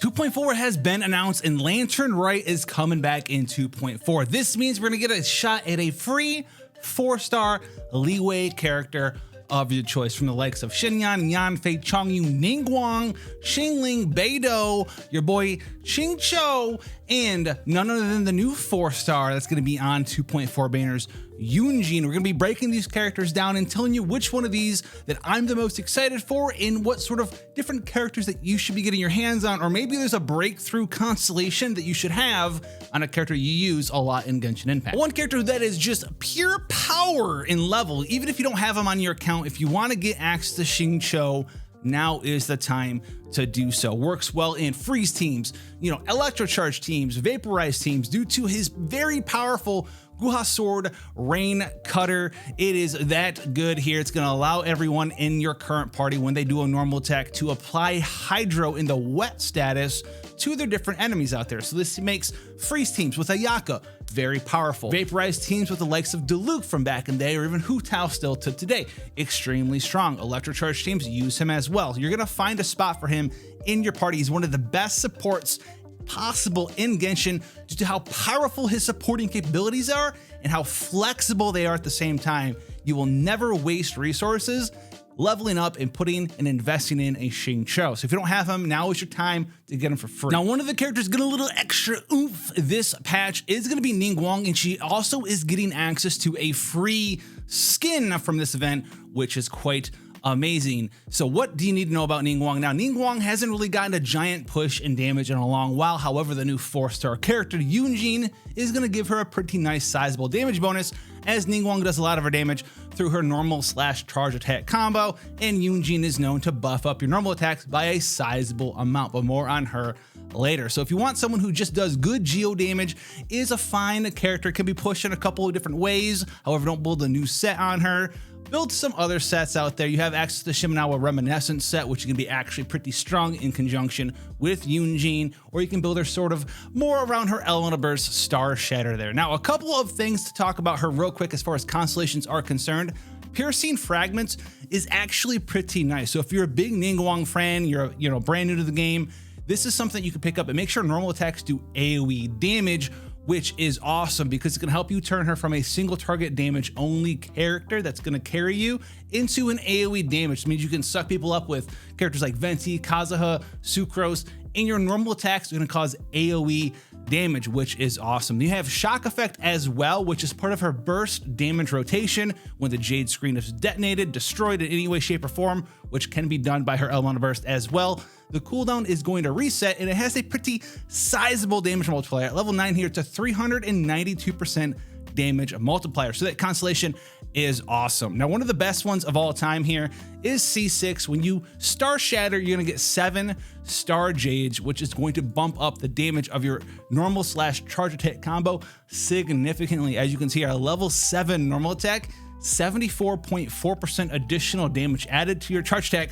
2.4 has been announced and Lantern Rite is coming back in 2.4. This means we're gonna get a shot at a free 4-star Liyue character of your choice from the likes of Xinyan, Yanfei, Chongyun, Ningguang, Xingling, Beidou, your boy Xingqiu, and none other than the new 4-star that's going to be on 2.4 banners, Yunjin. We're going to be breaking these characters down and telling you which one of these that I'm the most excited for and what sort of different characters that you should be getting your hands on, or maybe there's a breakthrough constellation that you should have on a character you use a lot in Genshin Impact. One character that is just pure power in level, even if you don't have him on your account, if you want to get access to Shincho, now is the time to do so. Works well in freeze teams, electrocharge teams, vaporize teams due to his very powerful Guha Sword Rain Cutter. It is that good here. It's going to allow everyone in your current party when they do a normal attack to apply Hydro in the wet status to their different enemies out there. So this makes freeze teams with Ayaka very powerful. Vaporize teams with the likes of Diluc from back in the day, or even Hu Tao still to today, extremely strong. Electrocharge teams use him as well. You're gonna find a spot for him in your party. He's one of the best supports possible in Genshin due to how powerful his supporting capabilities are and how flexible they are at the same time. You will never waste resources leveling up and putting and investing in a Xingqiu. So if you don't have him, now is your time to get him for free. Now, one of the characters getting a little extra oomph this patch is going to be Ningguang, and she also is getting access to a free skin from this event, which is quite amazing. So what do you need to know about Ningguang? Now, Ningguang hasn't really gotten a giant push in damage in a long while. However, the new 4-star character, Yunjin, is going to give her a pretty nice sizable damage bonus, as Ningguang does a lot of her damage through her normal / charge attack combo, and Yunjin is known to buff up your normal attacks by a sizable amount, but more on her later. So if you want someone who just does good geo damage, is a fine character, can be pushed in a couple of different ways. However, don't build a new set on her. Build some other sets out there. You have access to Shimenawa Reminiscence set, which can be actually pretty strong in conjunction with Yunjin, or you can build her sort of more around her Elemental Burst Star Shatter there. Now, a couple of things to talk about her real quick as far as constellations are concerned. Piercing Fragments is actually pretty nice. So if you're a big Ningguang fan, you're brand new to the game, this is something you can pick up and make sure normal attacks do AoE damage, which is awesome because it's going to help you turn her from a single target damage only character that's going to carry you into an AoE damage. It means you can suck people up with characters like Venti, Kazuha, Sucrose, and your normal attacks are going to cause AoE damage, which is awesome. You have Shock Effect as well, which is part of her burst damage rotation when the Jade Screen is detonated, destroyed in any way, shape, or form, which can be done by her Elemental Burst as well. The cooldown is going to reset, and it has a pretty sizable damage multiplier. At level 9 here, it's a 392% damage multiplier. So that constellation is awesome. Now, one of the best ones of all time here is C6. When you Star Shatter, you're gonna get 7 Star Jades, which is going to bump up the damage of your normal / charge attack combo significantly. As you can see, our level 7 normal attack, 74.4% additional damage added to your charge attack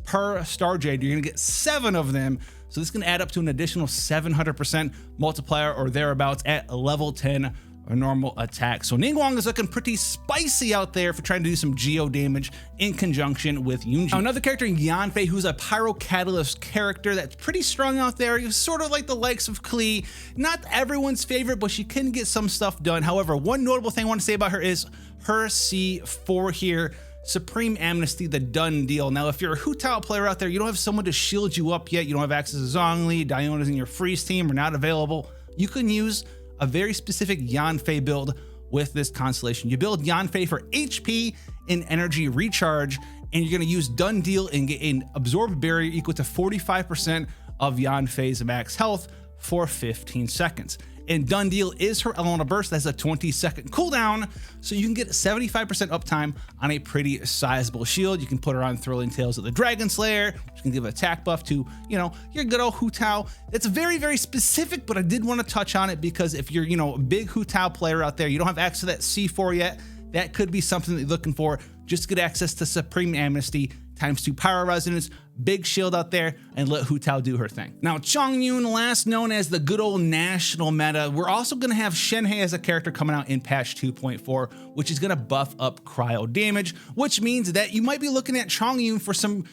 per Star Jade. You're gonna get 7 of them. So this can add up to an additional 700% multiplier or thereabouts at level 10 a normal attack. So Ningguang is looking pretty spicy out there for trying to do some geo damage in conjunction with Yunjin. Now, another character, Yanfei, who's a Pyro Catalyst character that's pretty strong out there. He's sort of like the likes of Klee. Not everyone's favorite, but she can get some stuff done. However, one notable thing I want to say about her is her C4 here, Supreme Amnesty, the done deal. Now, if you're a Hu Tao player out there, you don't have someone to shield you up yet, you don't have access to Zhongli, Diona's in your freeze team are not available, you can use a very specific Yanfei build with this constellation. You build Yanfei for HP and energy recharge, and you're gonna use Done Deal and get an absorbed barrier equal to 45% of Yanfei's max health for 15 seconds. And Done Deal is her Elemental Burst. That's a 20-second cooldown, so you can get 75% uptime on a pretty sizable shield. You can put her on Thrilling Tales of the Dragon Slayer, which can give an attack buff to, your good old Hu Tao. It's very, very specific, but I did want to touch on it because if you're, a big Hu Tao player out there, you don't have access to that C4 yet, that could be something that you're looking for. Just to get access to Supreme Amnesty ×2 Pyro Resonance, big shield out there, and let Hu Tao do her thing. Now, Chongyun, last known as the good old national meta, we're also going to have Shenhe as a character coming out in patch 2.4, which is going to buff up cryo damage, which means that you might be looking at Chongyun for some,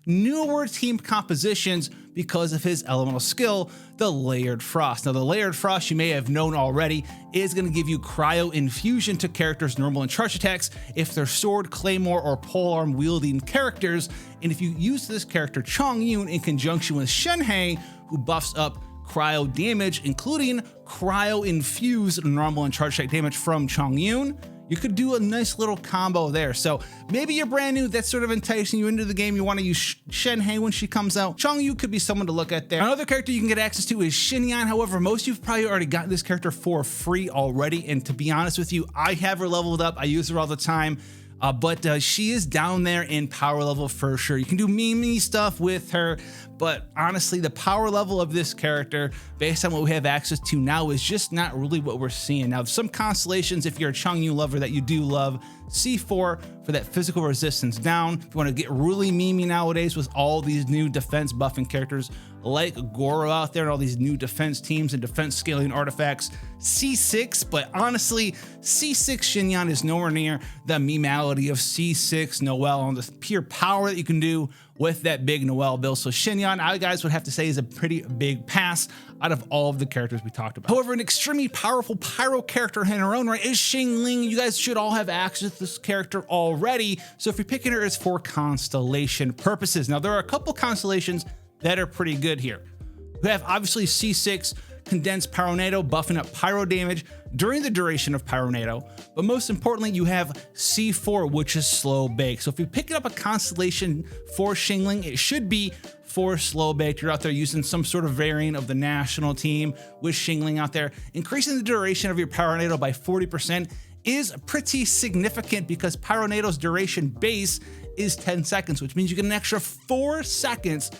newer team compositions because of his elemental skill, the Layered Frost. Now, the Layered Frost, you may have known already, is going to give you cryo infusion to characters' normal and charge attacks if they're sword, claymore, or polearm wielding characters. And if you use this character Chongyun in conjunction with Shenhe, who buffs up cryo damage, including cryo infused normal and charge attack damage from Chongyun, you could do a nice little combo there. So maybe you're brand new, that's sort of enticing you into the game. You want to use Shenhe when she comes out. Chongyun could be someone to look at there. Another character you can get access to is Xinyan. However, most of you've probably already gotten this character for free already. And to be honest with you, I have her leveled up. I use her all the time. But she is down there in power level for sure. You can do meme stuff with her, but honestly, the power level of this character, based on what we have access to now, is just not really what we're seeing. Now, some constellations, if you're a Chongyun lover that you do love, C4 for that physical resistance down. If you want to get really memey nowadays with all these new defense buffing characters like Goro out there and all these new defense teams and defense scaling artifacts, C6, but honestly, C6 Xinyan is nowhere near the memality of C6 Noelle on the pure power that you can do with that big Noelle build. So Xinyan, I guys would have to say, is a pretty big pass out of all of the characters we talked about. However, an extremely powerful pyro character in her own right is Xingling. You guys should all have access to this character already. So if you're picking her, it's for constellation purposes. Now, there are a couple constellations that are pretty good here. We have obviously C6 Condensed Pyronado buffing up pyro damage during the duration of Pyronado, but most importantly, you have C4, which is slow bake. So if you're picking up a constellation for Shingling, it should be for slow baked. You're out there using some sort of variant of the national team with Shingling out there. Increasing the duration of your Pyronado by 40% is pretty significant because Pyronado's duration base is 10 seconds, which means you get an extra 4 seconds,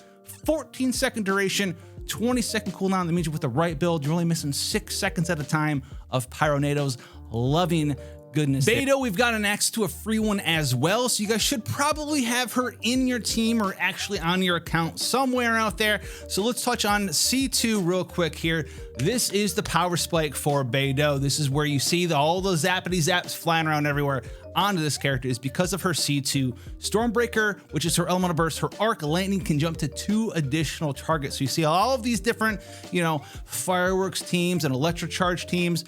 14-second duration, 20-second cooldown. That means with the right build, you're only missing 6 seconds at a time of Pyronado's loving goodness. Beidou, we've got an access to a free one as well, so you guys should probably have her in your team or actually on your account somewhere out there. So let's touch on C2 real quick here. This is the power spike for Beidou. This is where you see all those zappity zaps flying around everywhere onto this character is because of her C2 Stormbreaker, which is her elemental burst. Her arc lightning can jump to 2 additional targets. So you see all of these different, fireworks teams and electrocharge teams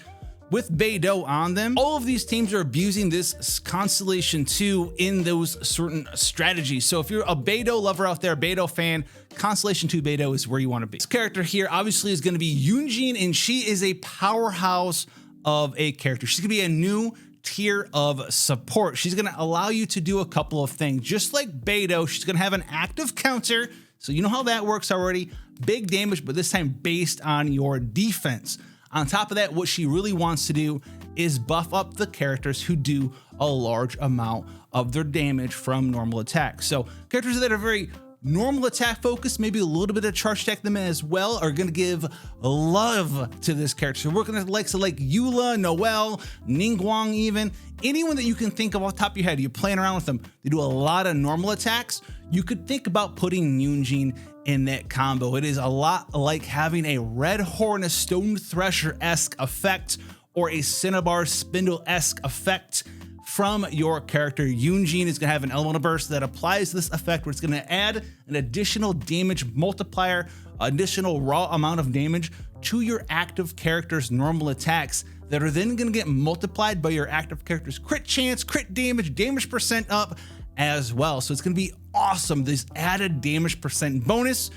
with Beidou on them. All of these teams are abusing this Constellation 2 in those certain strategies. So if you're a Beidou lover out there, Beidou fan, Constellation 2 Beidou is where you want to be. This character here obviously is going to be Yunjin, and she is a powerhouse of a character. She's going to be a new tier of support. She's going to allow you to do a couple of things. Just like Beidou, she's going to have an active counter. So you know how that works already. Big damage, but this time based on your defense. On top of that, what she really wants to do is buff up the characters who do a large amount of their damage from normal attacks. So characters that are very normal attack focused, maybe a little bit of charge attack them as well, are going to give love to this character. So we're working with the likes of like Eula, Noelle, Ningguang even. Anyone that you can think of off the top of your head, you're playing around with them, they do a lot of normal attacks. You could think about putting Yunjin in that combo. It is a lot like having a Red Horn, a Stone Thresher-esque effect, or a Cinnabar Spindle-esque effect from your character. Yunjin is going to have an elemental burst that applies this effect, where it's going to add an additional damage multiplier, additional raw amount of damage to your active character's normal attacks that are then going to get multiplied by your active character's crit chance, crit damage, damage percent up as well. So it's going to be awesome. This added damage percent bonus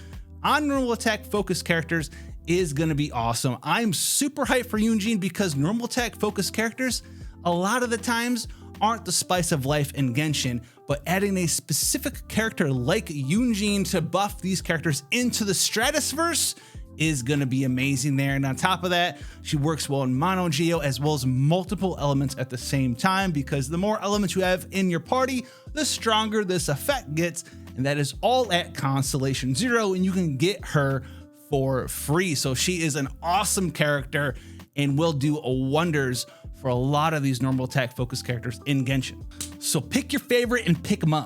on normal attack focused characters is going to be awesome. I'm super hyped for Yunjin because normal attack focused characters a lot of the times aren't the spice of life in Genshin, but adding a specific character like Yunjin to buff these characters into the Stratoverse is going to be amazing there. And on top of that, she works well in mono geo as well as multiple elements at the same time, because the more elements you have in your party, the stronger this effect gets. And that is all at Constellation 0, and you can get her for free. So she is an awesome character and will do wonders for a lot of these normal attack focused characters in Genshin. So pick your favorite and pick them up.